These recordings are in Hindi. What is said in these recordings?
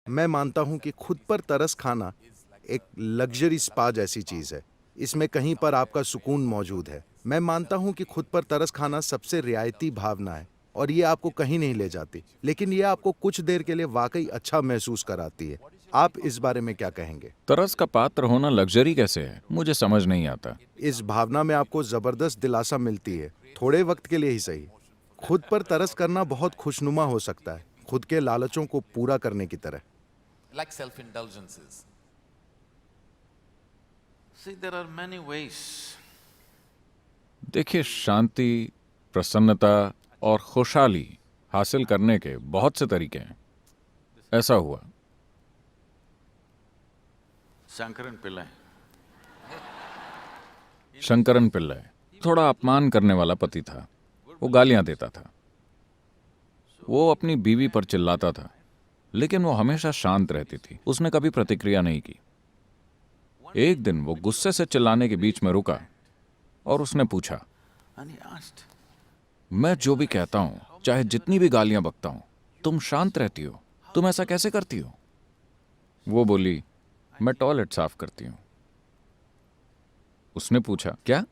मैं मानता हूँ कि खुद पर तरस खाना एक लग्जरी स्पा जैसी चीज़ है। इसमें कहीं पर आपका सुकून मौजूद है। मैं मानता हूँ कि खुद पर तरस खाना सबसे रियायती भावना है और ये आपको कहीं नहीं ले जाती, लेकिन ये आपको कुछ देर के लिए वाक़ई अच्छा महसूस कराती है। आप इस बारे में क्या कहेंगे? तरस का पात्र होना लग्जरी कैसे है, मुझे समझ नहीं आता। इस भावना में आपको ज़बरदस्त दिलासा मिलती है, थोड़े वक़्त के लिए ही सही। खुद पर तरस करना बहुत खुशनुमा हो सकता है, खुद के लालचों को पूरा करने की तरह। like self-indulgences. See, there are many ways. देखिए, शांति, प्रसन्नता और खुशहाली हासिल करने के बहुत से तरीके हैं। ऐसा हुआ, Shankaran Pillai. शंकरन पिल्लई थोड़ा अपमान करने वाला पति था। वो गालियां देता था, वो अपनी बीवी पर चिल्लाता था, लेकिन वो हमेशा शांत रहती थी। उसने कभी प्रतिक्रिया नहीं की। एक दिन वो गुस्से से चिल्लाने के बीच में रुका और उसने पूछा, And he asked, मैं जो भी कहता हूं, चाहे जितनी भी गालियां बकता हूं, तुम शांत रहती हो, तुम ऐसा कैसे करती हो? वो बोली, मैं टॉयलेट साफ करती हूं। उसने पूछा, क्या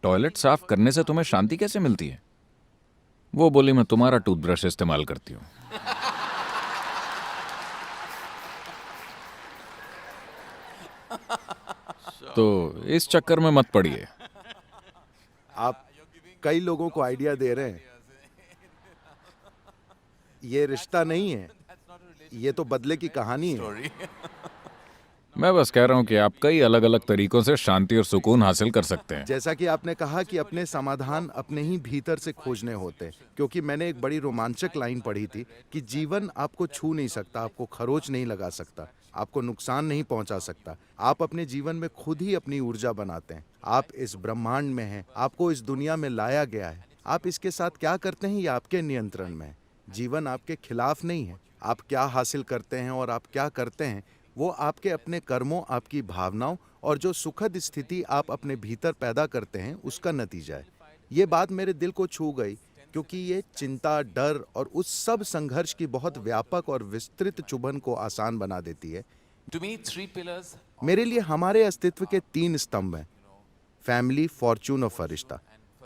टॉयलेट साफ करने से तुम्हें शांति कैसे मिलती है? वो बोली, मैं तुम्हारा टूथब्रश इस्तेमाल करती हूं। तो इस चक्कर में मत पड़िए। आप कई लोगों को आइडिया दे रहे हैं। ये रिश्ता नहीं है, ये तो बदले की कहानी है। मैं बस कह रहा हूं कि आप कई अलग अलग तरीकों से शांति और सुकून हासिल कर सकते हैं। जैसा कि आपने कहा कि अपने समाधान अपने ही भीतर से खोजने होते हैं, क्योंकि मैंने एक बड़ी रोमांचक लाइन पढ़ी थी कि जीवन आपको छू नहीं सकता, आपको खरोच नहीं लगा सकता, आपको नुकसान नहीं पहुंचा सकता। आप अपने जीवन में खुद ही अपनी ऊर्जा बनाते हैं। आप इस ब्रह्मांड में हैं, आपको इस दुनिया में लाया गया है। आप इसके साथ क्या करते हैं ये आपके नियंत्रण में है। जीवन आपके खिलाफ नहीं है। आप क्या हासिल करते हैं और आप क्या करते हैं, वो आपके अपने कर्मों, आपकी भावनाओं और जो सुखद स्थिति आप अपने भीतर पैदा करते हैं उसका नतीजा है। ये बात मेरे दिल को छू गई, क्योंकि ये चिंता, डर और उस सब संघर्ष की बहुत व्यापक और विस्तृत चुभन को आसान बना देती है। to me, three pillars. मेरे लिए हमारे अस्तित्व के 3 स्तंभ हैं: फैमिली, फॉर्चून और फरिश्ता।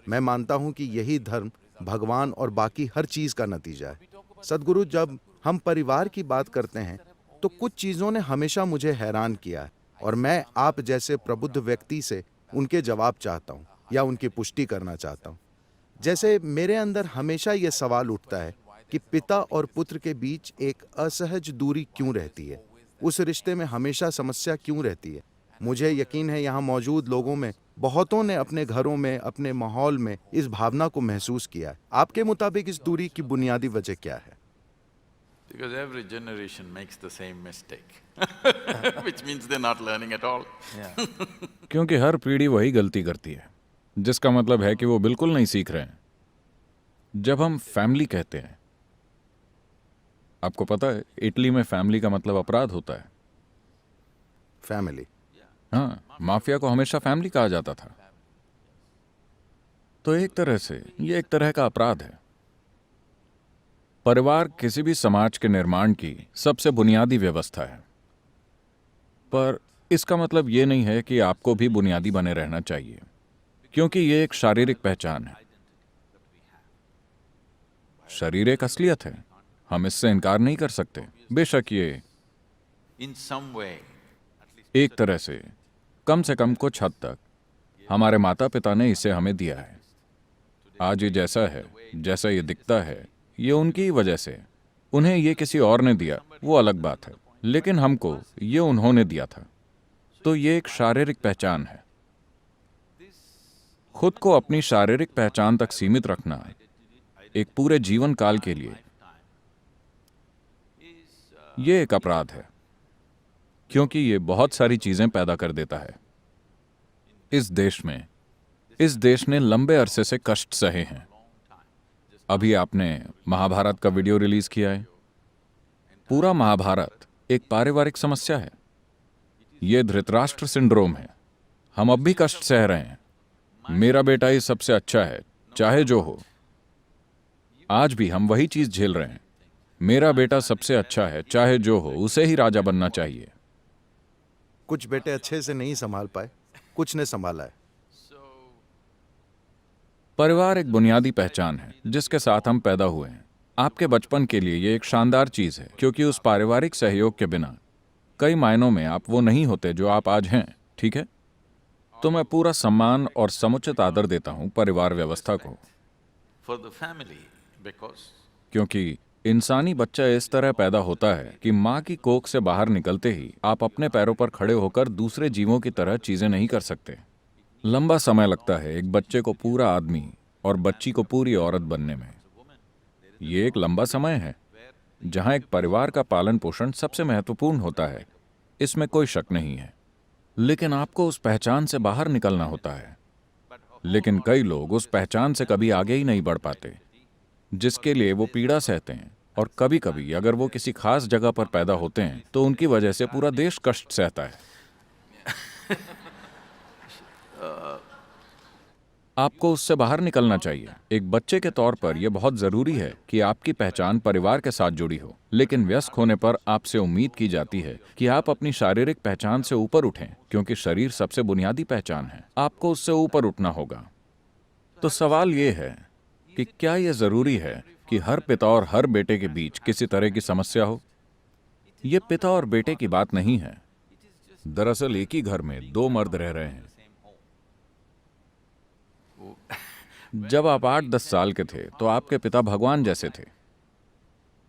मैं मानता हूं कि यही धर्म, भगवान और बाकी हर चीज का नतीजा है। सदगुरु, जब हम परिवार की बात करते हैं तो कुछ चीजों ने हमेशा मुझे हैरान किया है और मैं आप जैसे प्रबुद्ध व्यक्ति से उनके जवाब चाहता हूं या उनकी पुष्टि करना चाहता हूं। जैसे मेरे अंदर हमेशा यह सवाल उठता है कि पिता और पुत्र के बीच एक असहज दूरी क्यों रहती है? उस रिश्ते में हमेशा समस्या क्यों रहती है? मुझे यकीन है यहाँ मौजूद लोगों में बहुतों ने अपने घरों में, अपने माहौल में इस भावना को महसूस किया है। आपके मुताबिक इस दूरी की बुनियादी वजह क्या है? Because every generation makes the same mistake, which means they're not learning at all. क्योंकि हर पीढ़ी वही गलती करती है, जिसका मतलब है कि वो बिल्कुल नहीं सीख रहे हैं। जब हम फैमिली कहते हैं, आपको पता है इटली में फैमिली का मतलब अपराध होता है। फैमिली। हाँ, माफिया को हमेशा फैमिली कहा जाता था। तो एक तरह से ये एक तरह का अपराध है। परिवार किसी भी समाज के निर्माण की सबसे बुनियादी व्यवस्था है, पर इसका मतलब ये नहीं है कि आपको भी बुनियादी बने रहना चाहिए, क्योंकि ये एक शारीरिक पहचान है। शरीर एक असलियत है, हम इससे इनकार नहीं कर सकते। बेशक ये In some way, एक तरह से कम कुछ हद तक हमारे माता पिता ने इसे हमें दिया है। आज ये जैसा है, जैसा ये दिखता है, ये उनकी ही वजह से। उन्हें ये किसी और ने दिया, वो अलग बात है, लेकिन हमको ये उन्होंने दिया था। तो ये एक शारीरिक पहचान है। खुद को अपनी शारीरिक पहचान तक सीमित रखना एक पूरे जीवन काल के लिए ये एक अपराध है, क्योंकि ये बहुत सारी चीजें पैदा कर देता है। इस देश ने लंबे अरसे से कष्ट सहे हैं। अभी आपने महाभारत का वीडियो रिलीज किया है। पूरा महाभारत एक पारिवारिक समस्या है। यह धृतराष्ट्र सिंड्रोम है। हम अब भी कष्ट सह रहे हैं। मेरा बेटा ही सबसे अच्छा है, चाहे जो हो। आज भी हम वही चीज झेल रहे हैं। मेरा बेटा सबसे अच्छा है, चाहे जो हो, उसे ही राजा बनना चाहिए। कुछ बेटे अच्छे से नहीं संभाल पाए, कुछ ने संभाला है। परिवार एक बुनियादी पहचान है जिसके साथ हम पैदा हुए हैं। आपके बचपन के लिए ये एक शानदार चीज है, क्योंकि उस पारिवारिक सहयोग के बिना कई मायनों में आप वो नहीं होते जो आप आज हैं, ठीक है? तो मैं पूरा सम्मान और समुचित आदर देता हूं परिवार व्यवस्था को, For the family, because क्योंकि इंसानी बच्चा इस तरह पैदा होता है कि माँ की कोख से बाहर निकलते ही आप अपने पैरों पर खड़े होकर दूसरे जीवों की तरह चीजें नहीं कर सकते। लंबा समय लगता है एक बच्चे को पूरा आदमी और बच्ची को पूरी औरत बनने में। ये एक लंबा समय है जहां एक परिवार का पालन पोषण सबसे महत्वपूर्ण होता है, इसमें कोई शक नहीं है। लेकिन आपको उस पहचान से बाहर निकलना होता है। लेकिन कई लोग उस पहचान से कभी आगे ही नहीं बढ़ पाते, जिसके लिए वो पीड़ा सहते हैं। और कभी कभी अगर वो किसी खास जगह पर पैदा होते हैं तो उनकी वजह से पूरा देश कष्ट सहता है। आपको उससे बाहर निकलना चाहिए। एक बच्चे के तौर पर यह बहुत जरूरी है कि आपकी पहचान परिवार के साथ जुड़ी हो, लेकिन वयस्क होने पर आपसे उम्मीद की जाती है कि आप अपनी शारीरिक पहचान से ऊपर उठें, क्योंकि शरीर सबसे बुनियादी पहचान है। आपको उससे ऊपर उठना होगा। तो सवाल यह है कि क्या यह जरूरी है कि हर पिता और हर बेटे के बीच किसी तरह की समस्या हो? यह पिता और बेटे की बात नहीं है। दरअसल एक ही घर में दो मर्द रह रहे हैं। जब आप 8-10 साल के थे तो आपके पिता भगवान जैसे थे।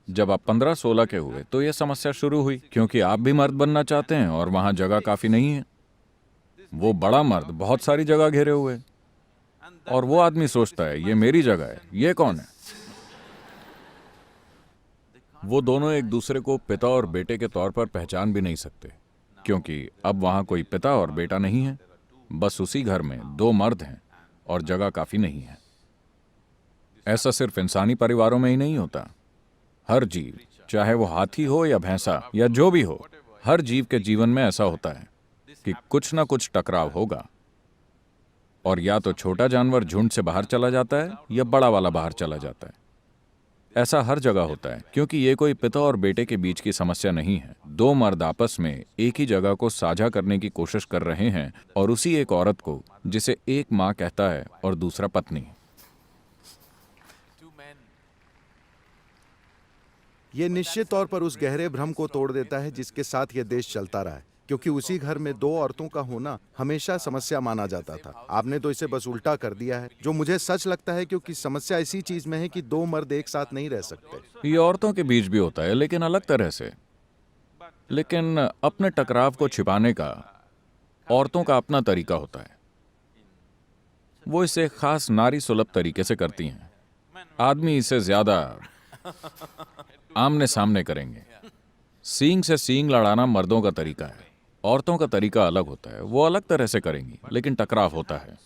जब आप 15-16 के हुए तो यह समस्या शुरू हुई, क्योंकि आप भी मर्द बनना चाहते हैं और वहां जगह काफी नहीं है। वो बड़ा मर्द बहुत सारी जगह घेरे हुए है। और वो आदमी सोचता है ये मेरी जगह है, ये कौन है? वो दोनों एक दूसरे को पिता और बेटे के तौर पर पहचान भी नहीं सकते, क्योंकि अब वहां कोई पिता और बेटा नहीं है। बस उसी घर में दो मर्द हैं और जगह काफी नहीं है। ऐसा सिर्फ इंसानी परिवारों में ही नहीं होता। हर जीव, चाहे वो हाथी हो या भैंसा या जो भी हो, हर जीव के जीवन में ऐसा होता है कि कुछ ना कुछ टकराव होगा। और या तो छोटा जानवर झुंड से बाहर चला जाता है या बड़ा वाला बाहर चला जाता है। ऐसा हर जगह होता है, क्योंकि ये कोई पिता और बेटे के बीच की समस्या नहीं है। दो मर्द आपस में एक ही जगह को साझा करने की कोशिश कर रहे हैं, और उसी एक औरत को, जिसे एक माँ कहता है और दूसरा पत्नी। ये निश्चित तौर पर उस गहरे भ्रम को तोड़ देता है जिसके साथ ये देश चलता रहा है, क्योंकि उसी घर में दो औरतों का होना हमेशा समस्या माना जाता था। आपने तो इसे बस उल्टा कर दिया है, जो मुझे सच लगता है, क्योंकि समस्या इसी चीज में है कि दो मर्द एक साथ नहीं रह सकते। ये औरतों के बीच भी होता है, लेकिन अलग तरह से। लेकिन अपने टकराव को छिपाने का औरतों का अपना तरीका होता है। वो इसे खास नारी सुलभ तरीके से करती हैं। आदमी इसे ज्यादा आमने सामने करेंगे। सींग से सींग लड़ाना मर्दों का तरीका है। औरतों का तरीका अलग होता है। वो अलग तरह से करेंगी, लेकिन टकराव होता है।